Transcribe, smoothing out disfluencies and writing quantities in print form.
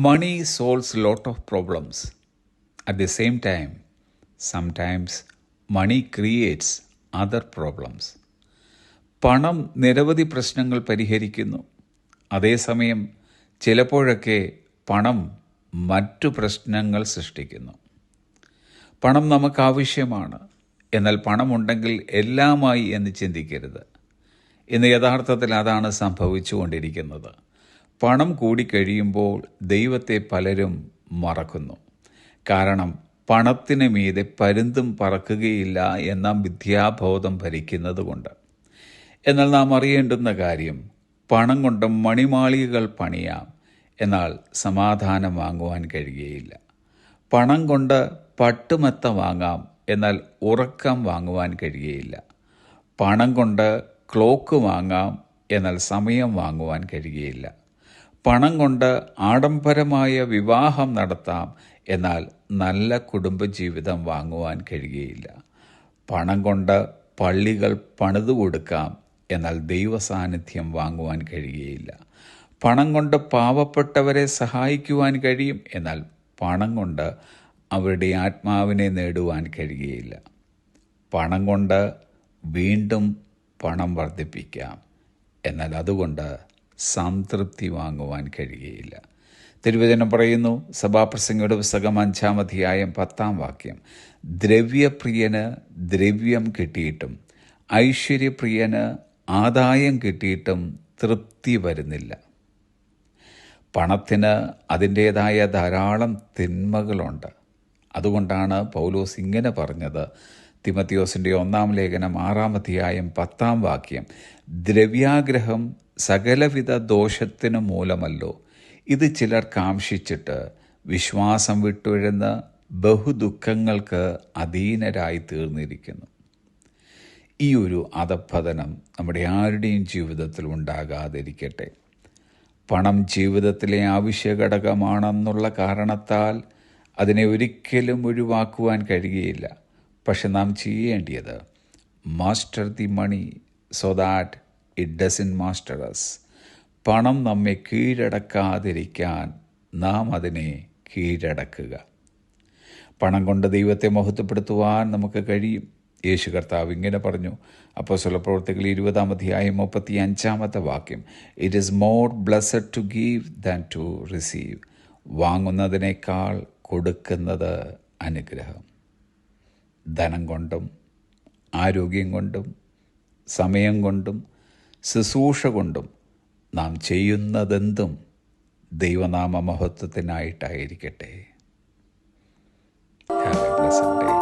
Money solves a lot of problems. At the same time, sometimes money creates other problems. പണം നിരവധി പ്രശ്നങ്ങൾ പരിഹരിക്കുന്നു. അതേസമയം ചിലപ്പോഴൊക്കെ പണം മറ്റു പ്രശ്നങ്ങൾ സൃഷ്ടിക്കുന്നു. പണം നമുക്ക് ആവശ്യമാണ്. എന്നാൽ പണമുണ്ടെങ്കിൽ എല്ലാമായി എന്ന് ചിന്തിക്കരുത്. ഇന്ന് യഥാർത്ഥത്തിൽ അതാണ് സംഭവിച്ചുകൊണ്ടിരിക്കുന്നത്. പണം കൂടിക്കഴിയുമ്പോൾ ദൈവത്തെ പലരും മറക്കുന്നു. കാരണം പണത്തിന് മീതെ പരുന്തും പറക്കുകയില്ല എന്ന മിഥ്യാബോധം ഭരിക്കുന്നത് കൊണ്ട്. എന്നാൽ നാം അറിയേണ്ടുന്ന കാര്യം, പണം കൊണ്ട് മണിമാളികകൾ പണിയാം, എന്നാൽ സമാധാനം വാങ്ങുവാൻ കഴിയുകയില്ല. പണം കൊണ്ട് പട്ടുമെത്ത വാങ്ങാം, എന്നാൽ ഉറക്കം വാങ്ങുവാൻ കഴിയുകയില്ല. പണം കൊണ്ട് ക്ലോക്ക് വാങ്ങാം, എന്നാൽ സമയം വാങ്ങുവാൻ കഴിയുകയില്ല. പണം കൊണ്ട് ആഡംബരമായ വിവാഹം നടത്താം, എന്നാൽ നല്ല കുടുംബജീവിതം വാങ്ങുവാൻ കഴിയുകയില്ല. പണം കൊണ്ട് പള്ളികൾ പണിതു കൊടുക്കാം, എന്നാൽ ദൈവസാന്നിധ്യം വാങ്ങുവാൻ കഴിയുകയില്ല. പണം കൊണ്ട് പാവപ്പെട്ടവരെ സഹായിക്കുവാൻ കഴിയും, എന്നാൽ പണം കൊണ്ട് അവരുടെ ആത്മാവിനെ നേടുവാൻ കഴിയുകയില്ല. പണം കൊണ്ട് വീണ്ടും പണം വർദ്ധിപ്പിക്കാം, എന്നാൽ അതുകൊണ്ട് സംതൃപ്തി വാങ്ങുവാൻ കഴിയുകയില്ല. തിരുവചനം പറയുന്നു, സഭാപ്രസംഗിയുടെ പുസ്തകം 5-ാം അധ്യായം 10-ാം വാക്യം, ദ്രവ്യപ്രിയന് ദ്രവ്യം കിട്ടിയിട്ടും ഐശ്വര്യപ്രിയന് ആദായം കിട്ടിയിട്ടും തൃപ്തി വരുന്നില്ല. പണത്തിന് അതിൻ്റേതായ ധാരാളം തിന്മകളുണ്ട്. അതുകൊണ്ടാണ് പൗലോസ് ഇങ്ങനെ പറഞ്ഞത്, തിമത്തിയോസിൻ്റെ 1-ാം ലേഖനം 6-ാം അധ്യായം 10-ാം വാക്യം, ദ്രവ്യാഗ്രഹം സകലവിധ ദോഷത്തിനു മൂലമല്ലോ. ഇത് ചിലർ കാംക്ഷിച്ചിട്ട് വിശ്വാസം വിട്ടുഴന്ന് ബഹുദുഃഖങ്ങൾക്ക് അധീനരായി തീർന്നിരിക്കുന്നു. ഈ ഒരു അധഃപതനം നമ്മുടെ ആരുടെയും ജീവിതത്തിൽ ഉണ്ടാകാതിരിക്കട്ടെ. പണം ജീവിതത്തിലെ ആവശ്യഘടകമാണെന്നുള്ള കാരണത്താൽ അതിനെ ഒരിക്കലും ഒഴിവാക്കുവാൻ കഴിയുകയില്ല. പക്ഷെ നാം ചെയ്യേണ്ടത്, master the money so that it doesn't master us. പണം നമ്മെ കീഴടക്കാതിരിക്കാൻ നാം അതിനെ കീഴടക്കുക. പണം കൊണ്ട് ദൈവത്തെ മഹത്വപ്പെടുത്തുവാൻ നമുക്ക് കഴിയും. യേശു കർത്താവ് ഇങ്ങനെ പറഞ്ഞു, അപ്പോസ്തലപ്രവൃത്തികൾ 20-ാം അധ്യായം 35-ാമത്തെ വാക്യം, it is more blessed to give than to receive. വാങ്ങുന്നതിനേക്കാൾ കൊടുക്കുന്നത് അനുഗ്രഹം. ധനം കൊണ്ടും ആരോഗ്യം കൊണ്ടും സമയം കൊണ്ടും ശുശ്രൂഷ കൊണ്ടും നാം ചെയ്യുന്നതെന്തും ദൈവനാമ മഹത്വത്തിനായിട്ടായിരിക്കട്ടെ. Have a blessed day.